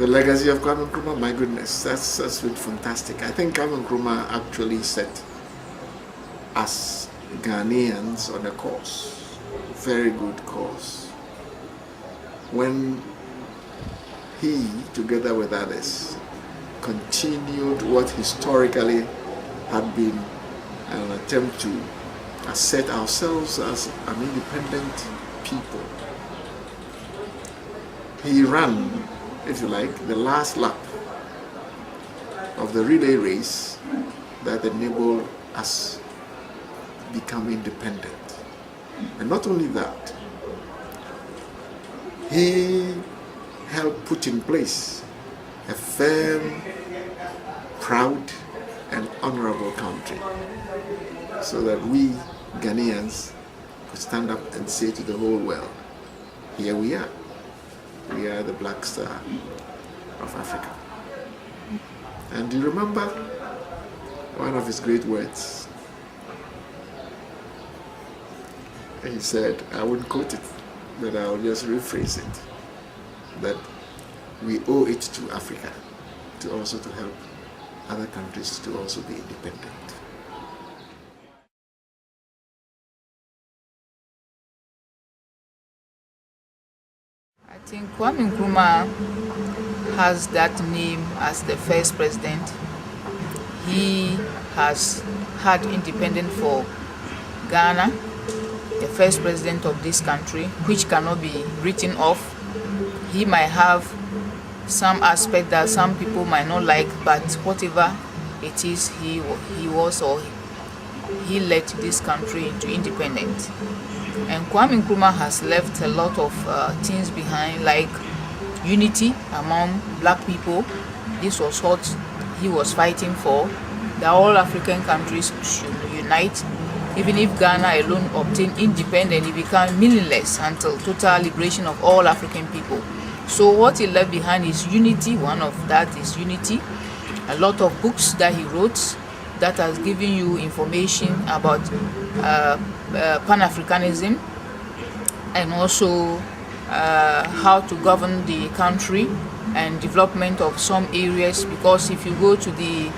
The legacy of Kwame Nkrumah, my goodness, that's been fantastic. I think Kwame Nkrumah actually set us Ghanaians on a course, very good course. When he, together with others, continued what historically had been an attempt to assert ourselves as an independent people. He ran, if you like, the last lap of the relay race that enabled us become independent. And not only that, he helped put in place a firm, proud, and honorable country so that we Ghanaians could stand up and say to the whole world, here we are. We are the Black Star of Africa. And do you remember one of his great words? He said, I wouldn't quote it, but I'll just rephrase it, that we owe it to Africa to also to help other countries to also be independent. I think Kwame Nkrumah has that name as the first president. He has had independence for Ghana, the first president of this country, which cannot be written off. He might have some aspect that some people might not like, but whatever it is, he was, or he led this country into independence. And Kwame Nkrumah has left a lot of things behind, like unity among black people. This was what he was fighting for, that all African countries should unite. Even if Ghana alone obtained independence, it became meaningless until total liberation of all African people. So what he left behind is unity. One of that is unity. A lot of books that he wrote that has given you information about Pan-Africanism, and also how to govern the country and development of some areas. Because if you go to the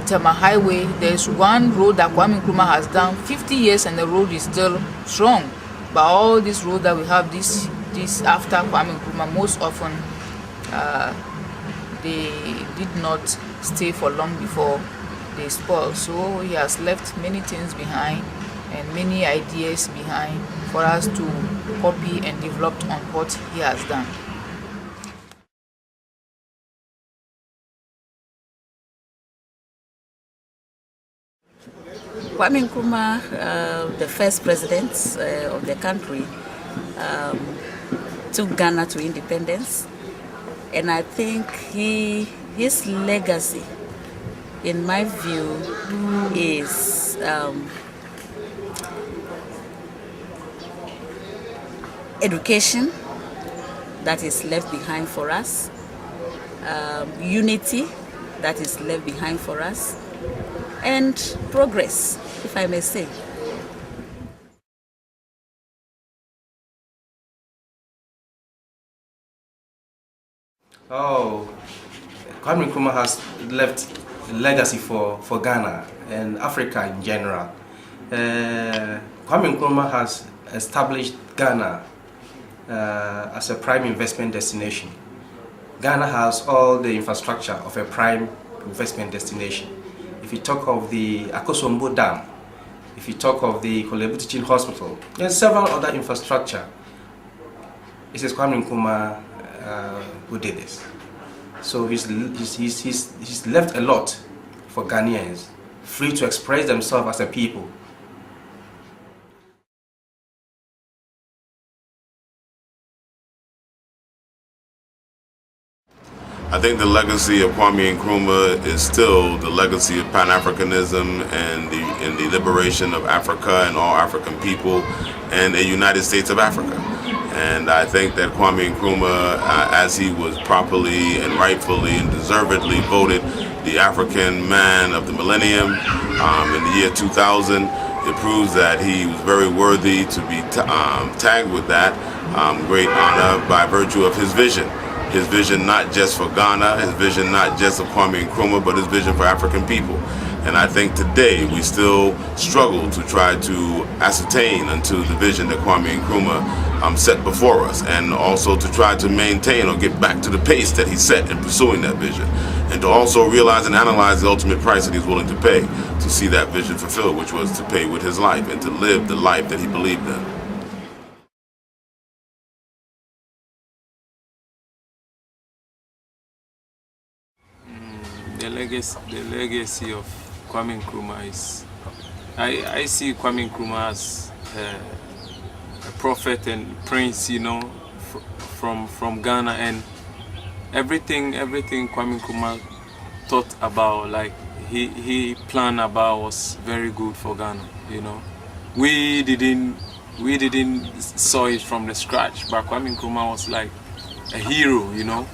Tema Highway, there's one road that Kwame Nkrumah has done 50 years and the road is still strong. But all these roads that we have this after Kwame Nkrumah, most often they did not stay for long before they spoil. So he has left many things behind and many ideas behind for us to copy and develop on what he has done. Kwame Nkrumah, the first president of the country, took Ghana to independence, and I think his legacy, in my view, is education that is left behind for us, unity that is left behind for us, and progress, if I may say. Oh, Kwame Nkrumah has left a legacy for Ghana and Africa in general. Kwame Nkrumah has established Ghana as a prime investment destination. Ghana has all the infrastructure of a prime investment destination. If you talk of the Akosombo Dam, if you talk of the Kolebu Teaching Hospital, and several other infrastructure, it is Kwame Nkrumah who did this. So he's left a lot for Ghanaians, free to express themselves as a people. I think the legacy of Kwame Nkrumah is still the legacy of Pan-Africanism and the liberation of Africa and all African people and a United States of Africa. And I think that Kwame Nkrumah, as he was properly and rightfully and deservedly voted the African man of the millennium in the year 2000, it proves that he was very worthy to be tagged with that great honor by virtue of his vision. His vision not just for Ghana, his vision not just of Kwame Nkrumah, but his vision for African people. And I think today we still struggle to try to ascertain unto the vision that Kwame Nkrumah set before us, and also to try to maintain or get back to the pace that he set in pursuing that vision, and to also realize and analyze the ultimate price that he's willing to pay to see that vision fulfilled, which was to pay with his life and to live the life that he believed in. The legacy of Kwame Nkrumah is, I see Kwame Nkrumah as a prophet and prince, you know, from Ghana, and everything Kwame Nkrumah thought about, like he planned about, was very good for Ghana. You know, we didn't saw it from the scratch, but Kwame Nkrumah was like a hero, you know,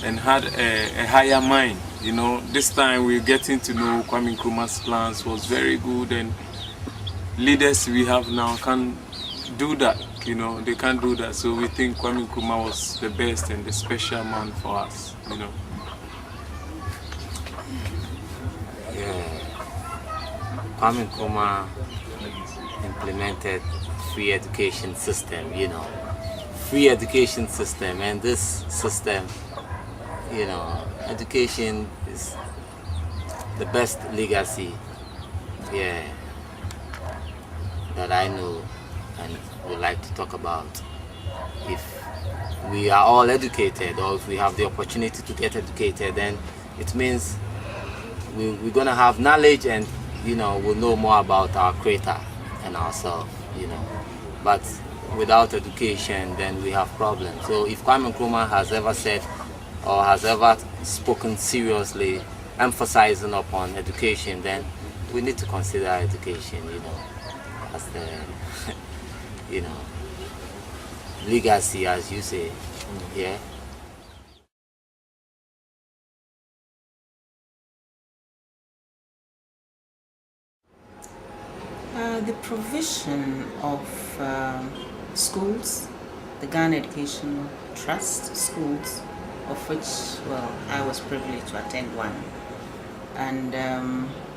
and had a higher mind. You know, this time we're getting to know Kwame Nkrumah's plans was very good, and leaders we have now can't do that. You know, they can't do that. So we think Kwame Nkrumah was the best and the special man for us. You know. Yeah. Kwame Nkrumah implemented free education system. You know, free education system, and this system, you know, education is the best legacy, yeah, that I know and would like to talk about. If we are all educated, or if we have the opportunity to get educated, then it means we're gonna have knowledge, and you know, we'll know more about our Creator and ourselves, you know. But without education, then we have problems. So if Kwame Nkrumah has ever said, or has ever spoken seriously, emphasizing upon education, then we need to consider education, you know, as the, you know, legacy, as you say, yeah. The provision of schools, the Ghana Education Trust schools, of which, well, I was privileged to attend one, and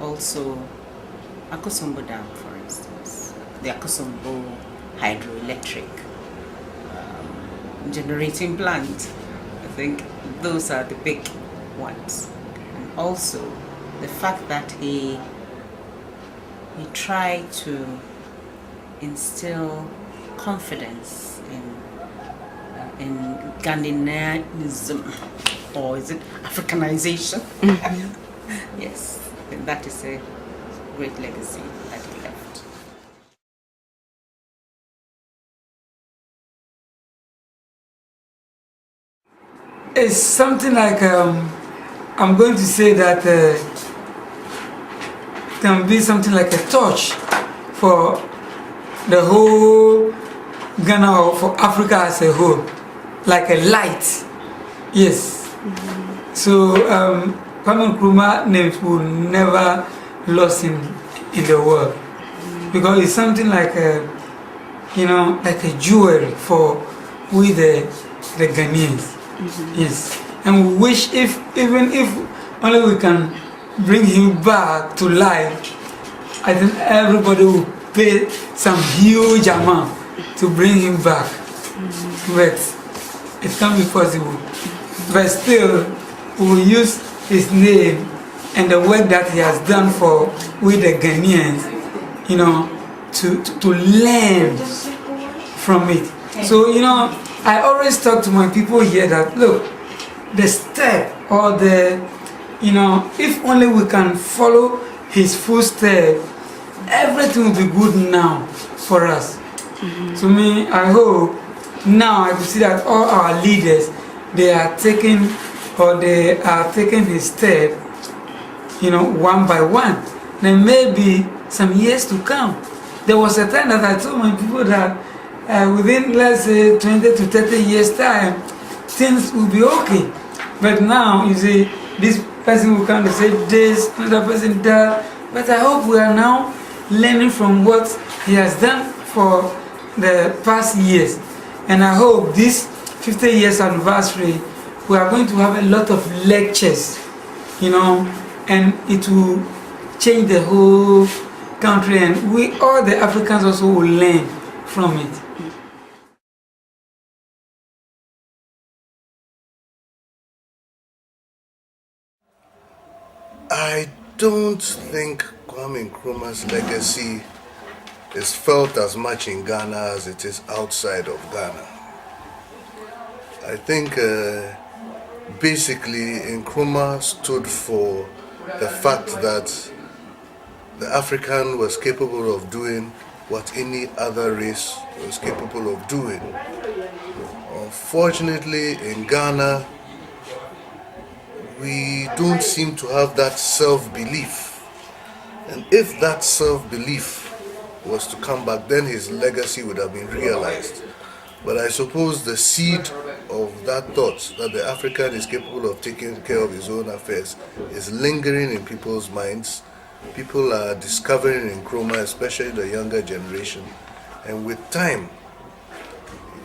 also Akosombo Dam, for instance, the Akosombo hydroelectric generating plant. I think those are the big ones, and also the fact that he tried to instill confidence in Ghanaianism, or is it Africanization? Yes, and that is a great legacy that he left. It's something like, I'm going to say that can be something like a torch for the whole Ghana, or for Africa as a whole, like a light. Yes. So Kwame Nkrumah names will never lost in the world, because it's something like a, you know, like a jewelry for we the Ghanaians. Yes. And we wish even if only we can bring him back to life, I think everybody will pay some huge amount to bring him back. But it can't be possible. But still, we will use his name and the work that he has done for we the Ghanaians, you know, to learn from it. So, you know, I always talk to my people here that, look, the step, or the, you know, if only we can follow his footsteps, everything will be good now for us. To me, I hope now I can see that all our leaders, they are taking his step, you know, one by one. Then maybe some years to come. There was a time that I told my people that within, let's say, 20 to 30 years time, things will be okay. But now, you see, this person will come to say this, another person that. But I hope we are now learning from what he has done for the past years. And I hope this 50 years anniversary we are going to have a lot of lectures, you know, and it will change the whole country, and we, all the Africans also will learn from it. I don't think Kwame Nkrumah's legacy is felt as much in Ghana as it is outside of Ghana. I think basically Nkrumah stood for the fact that the African was capable of doing what any other race was capable of doing. Unfortunately, in Ghana, we don't seem to have that self-belief. And if that self-belief was to come back, then his legacy would have been realized. But I suppose the seed of that thought that the African is capable of taking care of his own affairs is lingering in people's minds. People are discovering Nkrumah, especially the younger generation. And with time,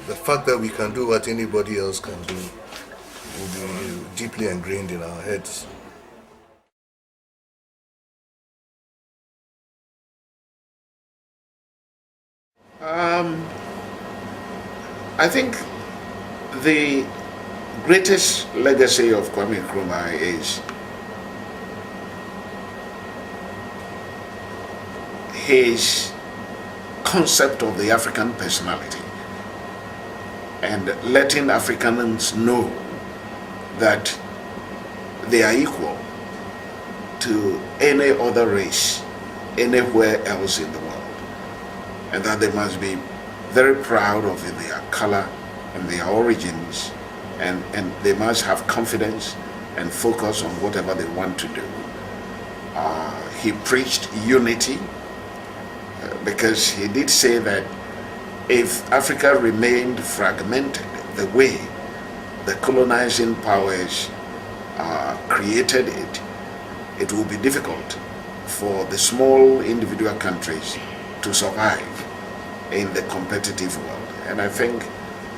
the fact that we can do what anybody else can do will be deeply ingrained in our heads. I think the greatest legacy of Kwame Nkrumah is his concept of the African personality and letting Africans know that they are equal to any other race anywhere else in the world, and that they must be very proud of their color and their origins, and they must have confidence and focus on whatever they want to do. He preached unity because he did say that if Africa remained fragmented the way the colonizing powers created it, it will be difficult for the small individual countries to survive in the competitive world. And I think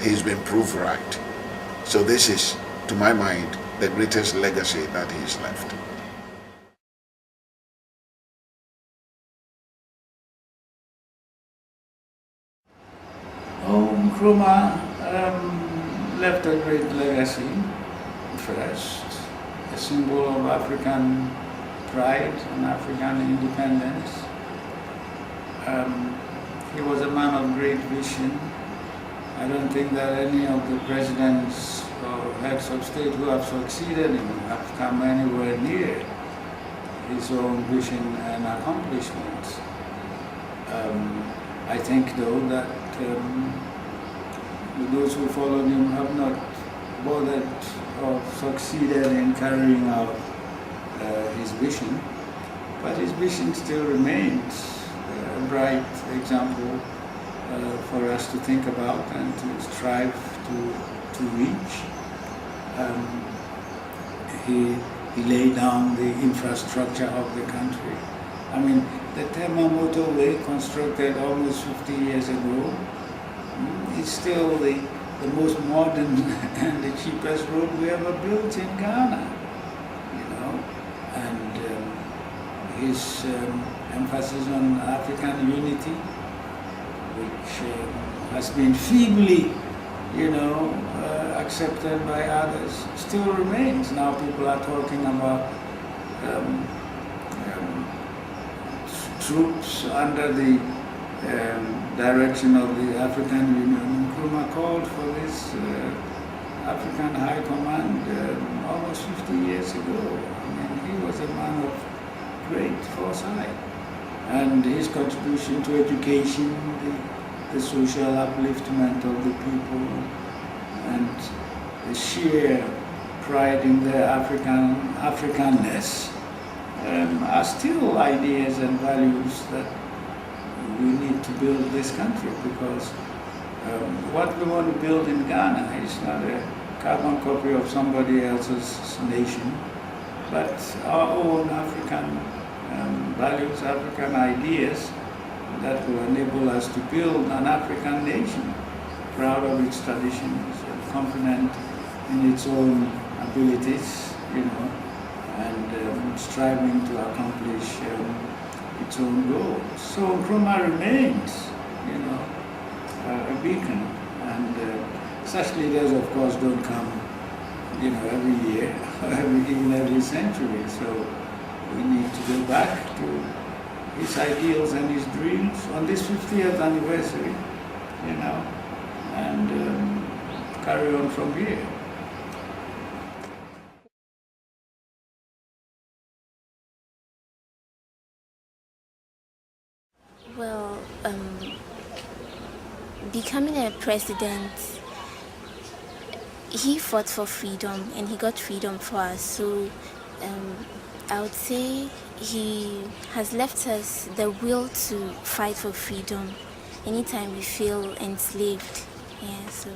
he's been proved right. So this is, to my mind, the greatest legacy that he's left. Nkrumah left a great legacy. First, a symbol of African pride and African independence. He was a man of great vision. I don't think that any of the presidents or heads of state who have succeeded him have come anywhere near his own vision and accomplishments. I think, though, that those who followed him have not bothered or succeeded in carrying out his vision, but his vision still remains a bright example for us to think about and to strive to reach. He laid down the infrastructure of the country. I mean, the Tema motorway, constructed almost 50 years ago, is still the most modern and the cheapest road we ever built in Ghana, you know. And his emphasis on African unity, which has been feebly, you know, accepted by others, still remains. Now people are talking about troops under the direction of the African Union. Nkrumah called for this African High Command almost 50 years ago. I mean, he was a man of great foresight. And his contribution to education, the social upliftment of the people, and the sheer pride in their Africanness are still ideas and values that we need to build this country, because what we want to build in Ghana is not a carbon copy of somebody else's nation, but our own African values, African ideas that will enable us to build an African nation, proud of its traditions, and confident in its own abilities, and striving to accomplish its own goals. So Nkrumah remains, a beacon, and such leaders, of course, don't come, every year, even every century. So we need to go back to his ideals and his dreams on this 50th anniversary, and carry on from here. Well, becoming a president, he fought for freedom and he got freedom for us. So I would say he has left us the will to fight for freedom anytime we feel enslaved. Yeah, so.